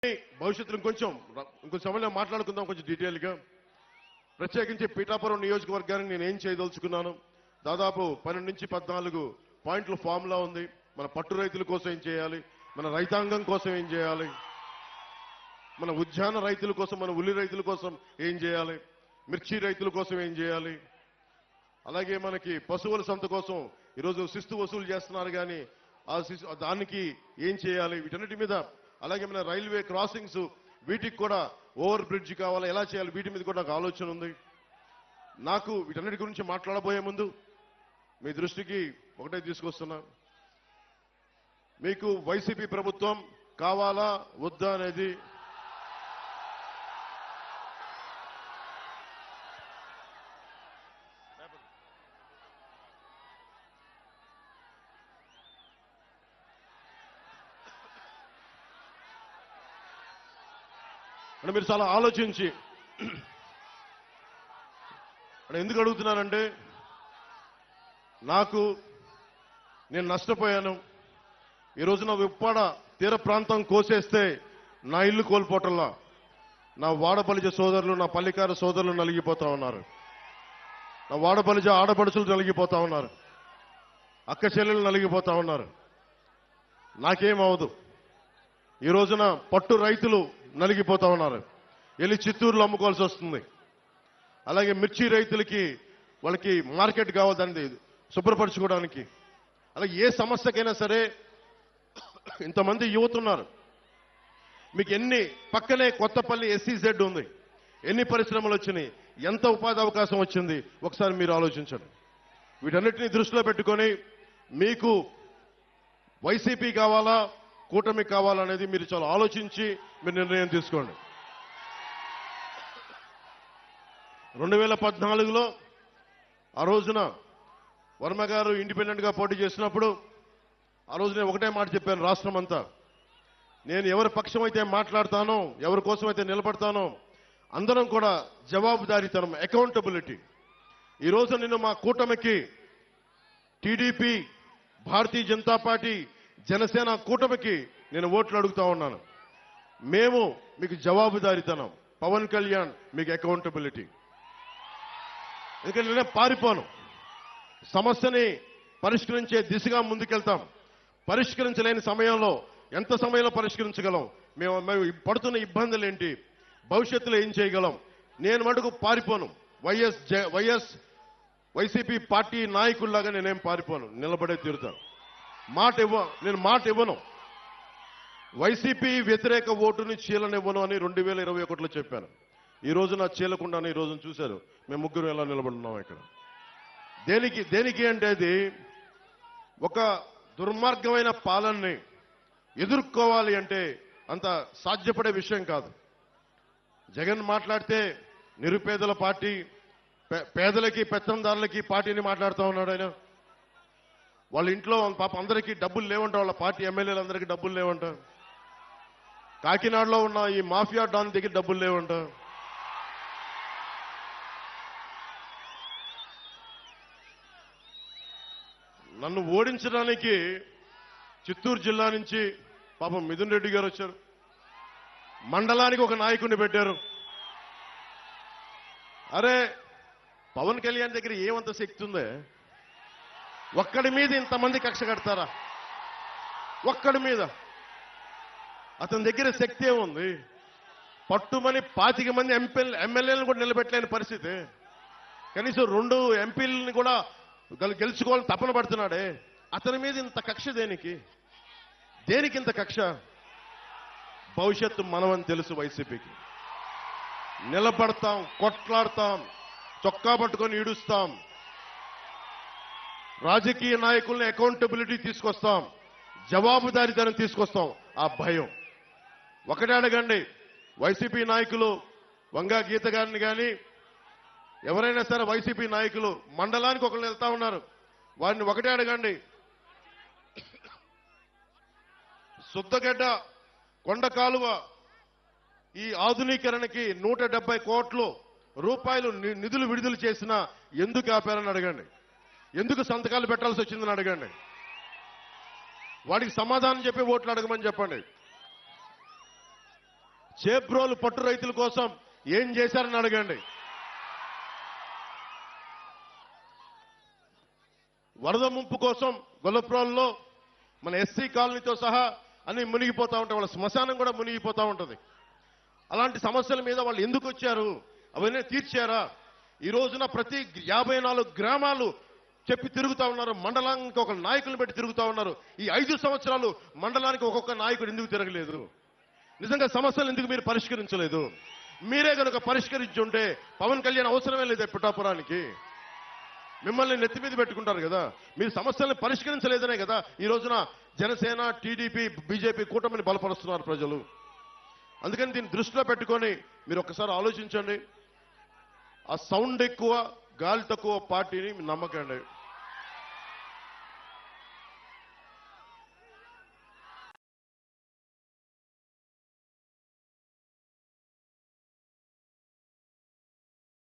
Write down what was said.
భవిష్యత్తులో ఇంకొంచెం సమయంలో మాట్లాడుకుందాం కొంచెం డీటెయిల్గా. ప్రత్యేకించి పీఠాపురం నియోజకవర్గానికి నేను ఏం చేయదలుచుకున్నాను, దాదాపు 12 నుంచి 14 పాయింట్ల ఫార్ములా ఉంది. మన పట్టు రైతుల కోసం ఏం చేయాలి, మన రైతాంగం కోసం ఏం చేయాలి, మన ఉద్యాన రైతుల కోసం, మన ఉల్లి రైతుల కోసం ఏం చేయాలి, మిర్చి రైతుల కోసం ఏం చేయాలి, అలాగే మనకి పశువుల సంత కోసం ఈరోజు శిస్తు వసూలు చేస్తున్నారు కానీ దానికి ఏం చేయాలి, వీటన్నిటి మీద, అలాగే మన రైల్వే క్రాసింగ్స్ వీటికి కూడా ఓవర్ బ్రిడ్జ్ కావాలా, ఎలా చేయాలి, వీటి మీద కూడా నాకు ఆలోచన ఉంది. నాకు వీటన్నిటి గురించి మాట్లాడబోయే ముందు మీ దృష్టికి ఒకటే తీసుకొస్తున్నా. మీకు వైసీపీ ప్రభుత్వం కావాలా వద్దా అనేది అంటే మీరు చాలా ఆలోచించి ఎందుకు అడుగుతున్నానంటే, నేను నష్టపోయాను. ఈ రోజున ఉప్పాడ తీర ప్రాంతం కోసేస్తే నా ఇల్లు కోల్పోవటంలా నా వాడబలిజ సోదరులు, నా పల్లికార సోదరులు నలిగిపోతా ఉన్నారు. నా వాడబలిజ ఆడపడుచులు నలిగిపోతా ఉన్నారు, అక్క చెల్లెలు నలిగిపోతా ఉన్నారు. నాకేమవదు. ఈ రోజున పట్టు రైతులు నలిగిపోతా ఉన్నారు, వెళ్ళి చిత్తూరులో అమ్ముకోవాల్సి వస్తుంది. అలాగే మిర్చి రైతులకి వాళ్ళకి మార్కెట్ కావద్దండి శుభ్రపరచుకోవడానికి. అలాగే ఏ సమస్యకైనా సరే ఇంతమంది యువత ఉన్నారు. మీకు పక్కనే కొత్తపల్లి SEZ ఉంది, ఎన్ని పరిశ్రమలు వచ్చినాయి, ఎంత ఉపాధి అవకాశం వచ్చింది, ఒకసారి మీరు ఆలోచించండి. వీటన్నిటిని దృష్టిలో పెట్టుకొని మీకు వైసీపీ కావాలా కూటమి కావాలనేది మీరు చాలా ఆలోచించి మీరు నిర్ణయం తీసుకోండి. 2014లో ఆ రోజున వర్మ గారు ఇండిపెండెంట్ గా పోటీ చేసినప్పుడు ఆ రోజు నేను ఒకటే మాట చెప్పాను, రాష్ట్రం అంతా నేను ఎవరి పక్షం అయితే మాట్లాడతానో, ఎవరి కోసం అయితే నిలబడతానో అందరం కూడా జవాబుదారీతనం, అకౌంటబిలిటీ. ఈ రోజు నేను మా కూటమికి టీడీపీ, భారతీయ జనతా పార్టీ, జనసేన కూటమికి నేను ఓట్లు అడుగుతా ఉన్నాను. మేము మీకు జవాబుదారీతనం, పవన్ కళ్యాణ్ మీకు అకౌంటబిలిటీ. ఎందుకంటే నేనే పారిపోను, సమస్యని పరిష్కరించే దిశగా ముందుకెళ్తాం. పరిష్కరించలేని సమయంలో ఎంత సమయంలో పరిష్కరించగలం, మేము పడుతున్న ఇబ్బందులు ఏంటి, భవిష్యత్తులో ఏం చేయగలం, నేను మటుకు పారిపోను. వైసీపీ పార్టీ నాయకుల్లాగా నేనేం పారిపోను, నిలబడే తీరుతాను. నేను మాట ఇవ్వను. వైసీపీ వ్యతిరేక ఓటుని చీలనివ్వను అని 2021లో చెప్పాను. ఈ రోజున చీలకుండానే ఈ రోజున చూశారు మేము ముగ్గురు ఎలా నిలబడున్నాం ఇక్కడ. దేనికి అంటే అది ఒక దుర్మార్గమైన పాలనని ఎదుర్కోవాలి అంటే అంత సాధ్యపడే విషయం కాదు. జగన్ మాట్లాడితే నిరుపేదల పార్టీ, పేదలకి పెత్తందారులకి పార్టీని మాట్లాడుతూ ఉన్నాడు ఆయన. వాళ్ళ ఇంట్లో పాప అందరికీ డబ్బులు లేవంట, వాళ్ళ పార్టీ ఎమ్మెల్యేలు అందరికీ డబ్బులు లేవంట. కాకినాడలో ఉన్న ఈ మాఫియా డాన్ దగ్గర డబ్బులు లేవంట. నన్ను ఓడించడానికి చిత్తూరు జిల్లా నుంచి పాపం మిథున్ రెడ్డి గారు వచ్చారు, మండలానికి ఒక నాయకుడిని పెట్టారు. అరే పవన్ కళ్యాణ్ దగ్గర ఏమంత శక్తి ఉందే, ఒక్కడి మీద ఇంతమంది కక్ష కడతారా? ఒక్కడి మీద అతని దగ్గర శక్తి ఏముంది? పట్టుమని 25 మంది ఎమ్మెల్యేలను కూడా నిలబెట్టలేని పరిస్థితి, కనీసం 2 ఎంపీలని కూడా గెలుచుకోవాలని తపన పడుతున్నాడే. అతని మీద ఇంత కక్ష దేనికి ఇంత కక్ష? భవిష్యత్తు మనమని తెలుసు. వైసీపీకి నిలబడతాం, కొట్లాడతాం, చొక్కా పట్టుకొని ఈడుస్తాం, రాజకీయ నాయకుల్ని అకౌంటబిలిటీ తీసుకొస్తాం, జవాబుదారీతనం తీసుకొస్తాం. ఆ భయం ఒకటే అడగండి, వైసీపీ నాయకులు వంగా గీత గారిని కానీ ఎవరైనా సరే వైసీపీ నాయకులు మండలానికి ఒకళ్ళు వెళ్తా ఉన్నారు, వారిని ఒకటే అడగండి, సుద్దగడ్డ కొండ కాలువ ఈ ఆధునీకరణకి 170 కోట్ల రూపాయలు నిధులు విడుదల చేసినా ఎందుకు ఆపారని అడగండి, ఎందుకు సంతకాలు పెట్టాల్సి వచ్చిందని అడగండి. వాడికి సమాధానం చెప్పి ఓట్లు అడగమని చెప్పండి. చేబ్రోలు పట్టు రైతుల కోసం ఏం చేశారని అడగండి. వరద ముంపు కోసం గొల్లప్రోల్లో మన ఎస్సీ కాలనీతో సహా అన్ని మునిగిపోతా ఉంటాయి. వాళ్ళ శ్మశానం కూడా మునిగిపోతా ఉంటుంది. అలాంటి సమస్యల మీద వాళ్ళు ఎందుకు వచ్చారు? అవన్నీ తీర్చారా? ఈ రోజున ప్రతి 54 గ్రామాలు చెప్పి తిరుగుతా ఉన్నారు. మండలానికి ఒక నాయకులను పెట్టి తిరుగుతా ఉన్నారు. ఈ 5 సంవత్సరాలు మండలానికి ఒక్కొక్క నాయకుడు ఎందుకు తిరగలేదు? నిజంగా సమస్యలు ఎందుకు మీరు పరిష్కరించలేదు? మీరే కనుక పరిష్కరించుంటే పవన్ కళ్యాణ్ అవసరమే లేదు పిఠాపురానికి. మిమ్మల్ని నెత్తి మీద పెట్టుకుంటారు కదా. మీరు సమస్యల్ని పరిష్కరించలేదనే కదా ఈ రోజున జనసేన, టీడీపీ, బీజేపీ కూటమిని బలపరుస్తున్నారు ప్రజలు. అందుకని దీన్ని దృష్టిలో పెట్టుకొని మీరు ఒక్కసారి ఆలోచించండి. ఆ సౌండ్ ఎక్కువ, గాలి తక్కువ పార్టీని నమ్మకండి.